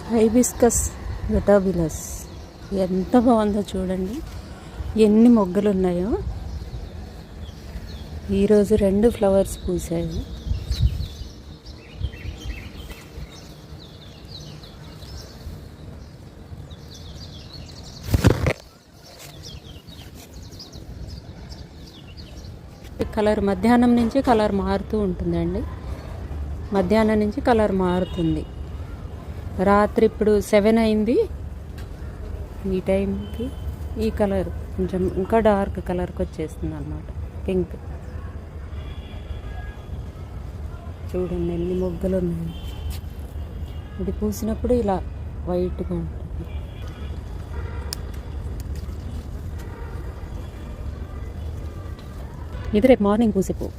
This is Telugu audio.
హైబిస్కస్ వెటాబిలస్ ఎంత బాగుందో చూడండి, ఎన్ని మొగ్గలు ఉన్నాయో. ఈరోజు 2 ఫ్లవర్స్ పూసాయి. కలర్ మధ్యాహ్నం నుంచి కలర్ మారుతూ ఉంటుందండి. మధ్యాహ్నం నుంచి కలర్ మారుతుంది. రాత్రి ఇప్పుడు 7 అయింది. ఈ టైంకి ఈ కలర్ కొంచెం ఇంకా డార్క్ కలర్కి వచ్చేస్తుంది అన్నమాట, పింక్. చూడండి ఎన్ని మొగ్గలు ఉన్నాయి. ఇది పూసినప్పుడు ఇలా వైట్గా ఉంటుంది. ఇది రేపు మార్నింగ్ పూసే పువ్వు.